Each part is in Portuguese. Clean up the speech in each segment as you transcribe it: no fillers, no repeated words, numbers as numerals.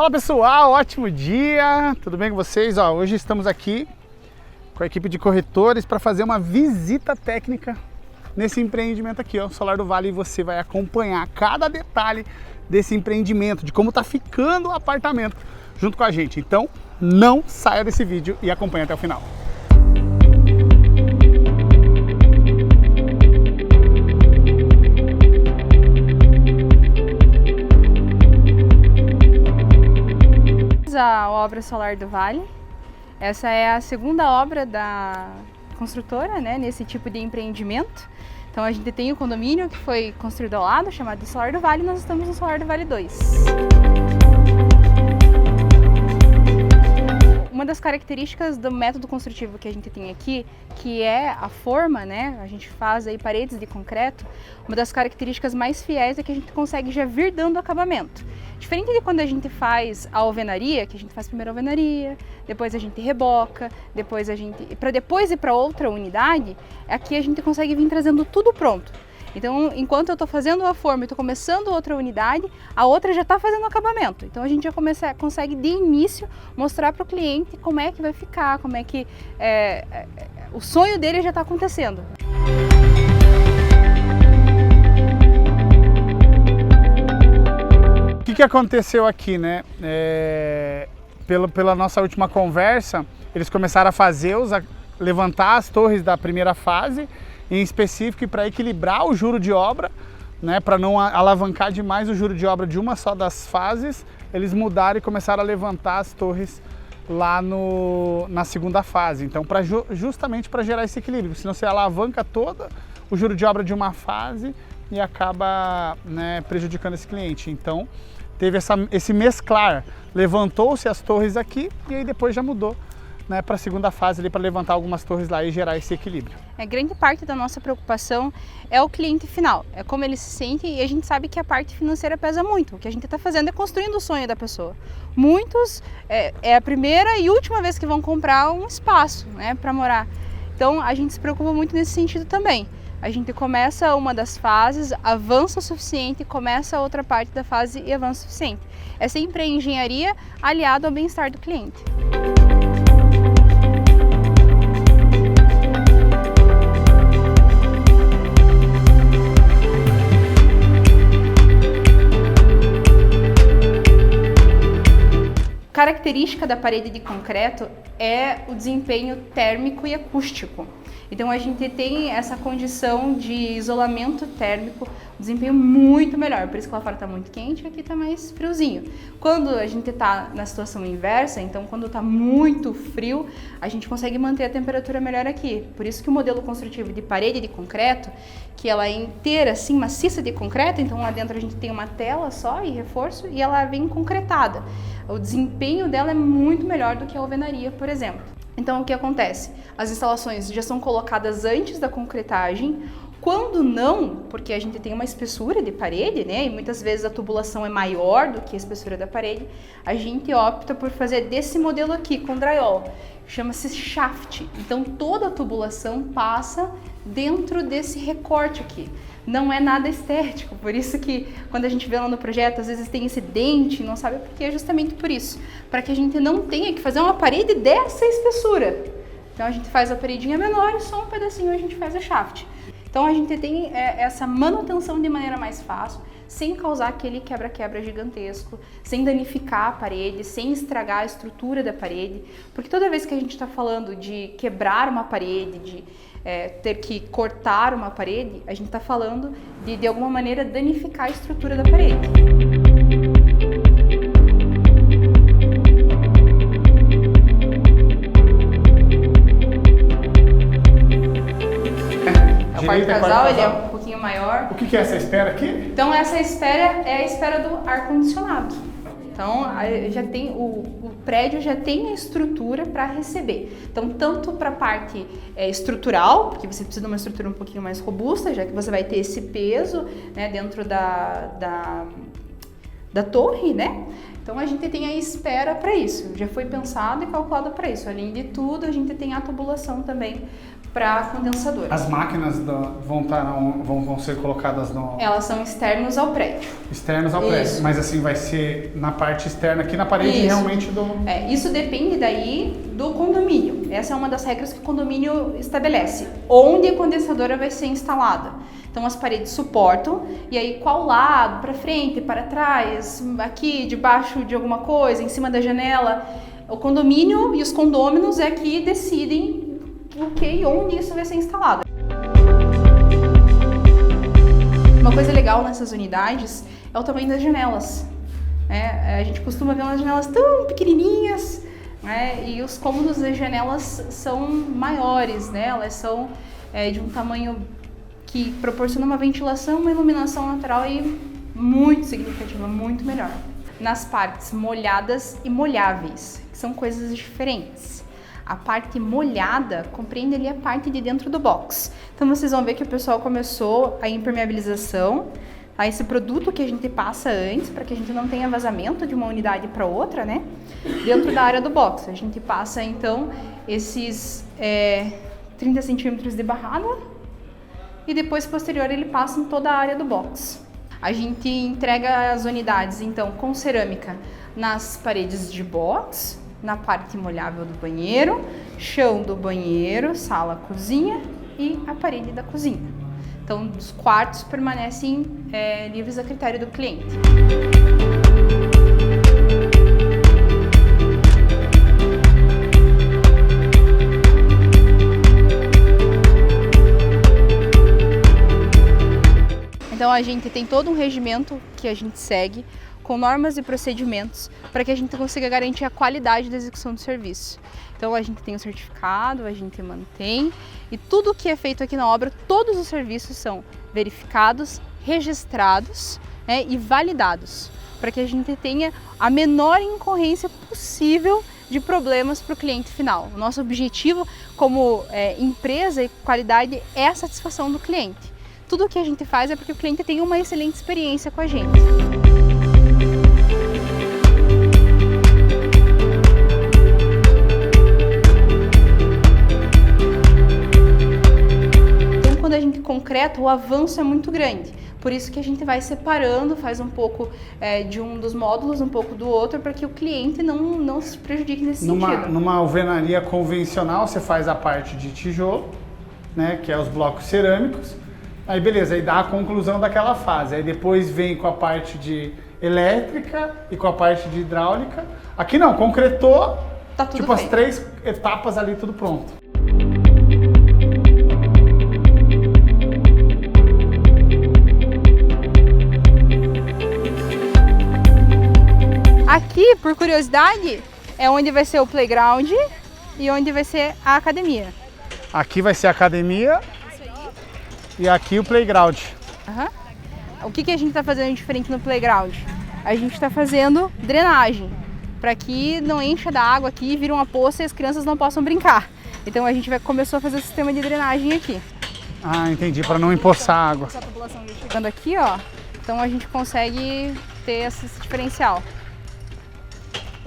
Fala pessoal, ótimo dia, tudo bem com vocês? Hoje estamos aqui com a equipe de corretores para fazer uma visita técnica nesse empreendimento aqui, Solar do Vale, e você vai acompanhar cada detalhe desse empreendimento, de como está ficando o apartamento junto com a gente. Então não saia desse vídeo e acompanhe até o final. A obra Solar do Vale. Essa é a segunda obra da construtora, né, nesse tipo de empreendimento. Então a gente tem o condomínio que foi construído ao lado, chamado de Solar do Vale, e nós estamos no Solar do Vale 2. Uma das características do método construtivo que a gente tem aqui, que é a forma, né? A gente faz aí paredes de concreto. Uma das características mais fiéis é que a gente consegue já vir dando acabamento. Diferente de quando a gente faz a alvenaria, que a gente faz primeiro a alvenaria, depois a gente reboca, depois para depois ir para outra unidade, aqui a gente consegue vir trazendo tudo pronto. Então, enquanto eu estou fazendo a forma e estou começando outra unidade, a outra já está fazendo o acabamento. Então, a gente já consegue, de início, mostrar para o cliente como é que vai ficar, como é que o sonho dele já está acontecendo. O que aconteceu aqui, né? Pela nossa última conversa, eles começaram a levantar as torres da primeira fase, em específico para equilibrar o juro de obra, né, para não alavancar demais o juro de obra de uma só das fases, eles mudaram e começaram a levantar as torres lá na segunda fase. Então, justamente para gerar esse equilíbrio, senão você alavanca todo o juro de obra de uma fase e acaba, né, prejudicando esse cliente. Então, teve esse mesclar, levantou-se as torres aqui e aí depois já mudou, né, para a segunda fase ali, para levantar algumas torres lá e gerar esse equilíbrio. Grande parte da nossa preocupação é o cliente final, é como ele se sente, e a gente sabe que a parte financeira pesa muito. O que a gente está fazendo é construindo o sonho da pessoa. Muitos é a primeira e última vez que vão comprar um espaço, né, para morar. Então a gente se preocupa muito nesse sentido também. A gente começa uma das fases, avança o suficiente, começa a outra parte da fase e avança o suficiente. É sempre a engenharia aliada ao bem-estar do cliente. Característica da parede de concreto é o desempenho térmico e acústico. Então a gente tem essa condição de isolamento térmico, um desempenho muito melhor. Por isso que lá fora está muito quente e aqui está mais friozinho. Quando a gente está na situação inversa, então quando está muito frio, a gente consegue manter a temperatura melhor aqui. Por isso que o modelo construtivo de parede de concreto, que ela é inteira assim, maciça de concreto, então lá dentro a gente tem uma tela só e reforço e ela vem concretada. O desempenho dela é muito melhor do que a alvenaria, por exemplo. Então o que acontece? As instalações já são colocadas antes da concretagem. Quando não, porque a gente tem uma espessura de parede, né, e muitas vezes a tubulação é maior do que a espessura da parede, a gente opta por fazer desse modelo aqui com drywall. Chama-se shaft. Então toda a tubulação passa dentro desse recorte aqui. Não é nada estético, por isso que quando a gente vê lá no projeto, às vezes tem esse dente, não sabe por quê, é justamente por isso. Para que a gente não tenha que fazer uma parede dessa espessura. Então a gente faz a paredinha menor e só um pedacinho a gente faz a shaft. Então a gente tem essa manutenção de maneira mais fácil, sem causar aquele quebra-quebra gigantesco, sem danificar a parede, sem estragar a estrutura da parede. Porque toda vez que a gente está falando de quebrar uma parede, de ter que cortar uma parede, a gente está falando de alguma maneira danificar a estrutura da parede. O quarto casal, ele é um pouquinho maior. O que é essa espera aqui? Então essa espera é a espera do ar-condicionado. Então já tem o prédio já tem a estrutura para receber. Então tanto para a parte estrutural, porque você precisa de uma estrutura um pouquinho mais robusta, já que você vai ter esse peso, né, dentro da torre, né? Então a gente tem a espera para isso, já foi pensado e calculado para isso. Além de tudo, a gente tem a tubulação também para condensador. As máquinas vão ser colocadas no... Elas são externos ao prédio. Externos ao prédio, mas assim vai ser na parte externa aqui na parede realmente do... Isso depende daí do condomínio. Essa é uma das regras que o condomínio estabelece, onde a condensadora vai ser instalada. Então as paredes suportam, e aí qual lado, para frente, para trás, aqui debaixo de alguma coisa, em cima da janela. O condomínio e os condôminos é que decidem o que e onde isso vai ser instalado. Uma coisa legal nessas unidades é o tamanho das janelas. A gente costuma ver umas janelas tão pequenininhas, e os cômodos das janelas são maiores, elas são de um tamanho que proporciona uma ventilação, uma iluminação natural e muito significativa, muito melhor. Nas partes molhadas e molháveis, que são coisas diferentes. A parte molhada compreende ali a parte de dentro do box. Então vocês vão ver que o pessoal começou a impermeabilização, esse produto que a gente passa antes, para que a gente não tenha vazamento de uma unidade para outra, dentro da área do box. A gente passa então esses 30 centímetros de barrada e depois posterior ele passa em toda a área do box. A gente entrega as unidades então com cerâmica nas paredes de box, na parte molhável do banheiro, chão do banheiro, sala, cozinha e a parede da cozinha. Então, os quartos permanecem livres a critério do cliente. Então, a gente tem todo um regimento que a gente segue, com normas e procedimentos para que a gente consiga garantir a qualidade da execução do serviço. Então a gente tem o certificado, a gente mantém e tudo o que é feito aqui na obra, todos os serviços são verificados, registrados e validados para que a gente tenha a menor incorrência possível de problemas para o cliente final. O nosso objetivo como empresa e qualidade é a satisfação do cliente. Tudo o que a gente faz é porque o cliente tenha uma excelente experiência com a gente. Quando a gente concreta, o avanço é muito grande. Por isso que a gente vai separando, faz um pouco de um dos módulos, um pouco do outro, para que o cliente não se prejudique nesse sentido. Numa alvenaria convencional, você faz a parte de tijolo, que é os blocos cerâmicos. Aí beleza, aí dá a conclusão daquela fase. Aí depois vem com a parte de elétrica e com a parte de hidráulica. Aqui não, concretou, tá tudo tipo feito. As 3 etapas ali, tudo pronto. Aqui, por curiosidade, é onde vai ser o playground e onde vai ser a academia. Aqui vai ser a academia e aqui o playground. O que a gente está fazendo diferente no playground? A gente está fazendo drenagem, para que não encha da água aqui e vira uma poça e as crianças não possam brincar. Então a gente começou a fazer o sistema de drenagem aqui. Ah, entendi, para não empoçar a água. Chegando aqui, então a gente consegue ter esse diferencial.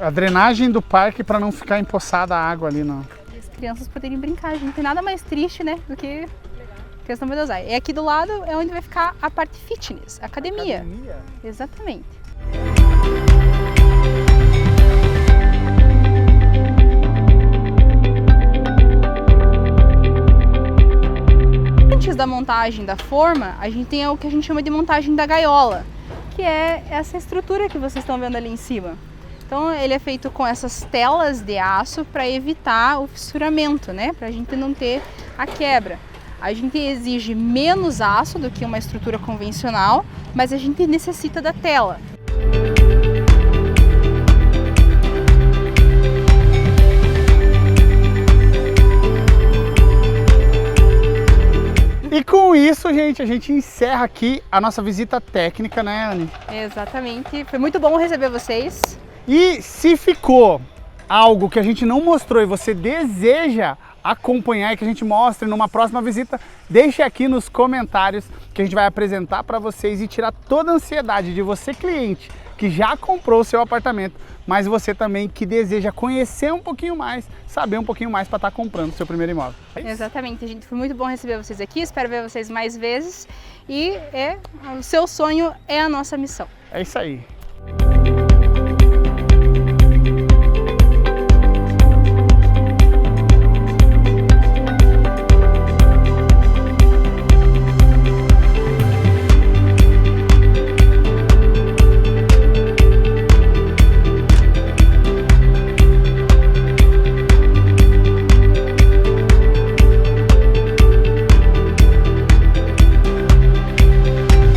A drenagem do parque para não ficar empoçada a água ali, não. E as crianças poderem brincar, a gente não tem nada mais triste, do que crianças não podem usar. E aqui do lado é onde vai ficar a parte fitness, academia. Exatamente. Antes da montagem da forma, a gente tem o que a gente chama de montagem da gaiola, que é essa estrutura que vocês estão vendo ali em cima. Então ele é feito com essas telas de aço para evitar o fissuramento, para a gente não ter a quebra. A gente exige menos aço do que uma estrutura convencional, mas a gente necessita da tela. E com isso, gente, a gente encerra aqui a nossa visita técnica, né, Anne? Exatamente. Foi muito bom receber vocês. E se ficou algo que a gente não mostrou e você deseja acompanhar e que a gente mostre numa próxima visita, deixe aqui nos comentários que a gente vai apresentar para vocês e tirar toda a ansiedade de você, cliente, que já comprou o seu apartamento, mas você também que deseja conhecer um pouquinho mais, saber um pouquinho mais para estar comprando o seu primeiro imóvel. É isso. Exatamente, gente. Foi muito bom receber vocês aqui, espero ver vocês mais vezes e o seu sonho é a nossa missão. É isso aí.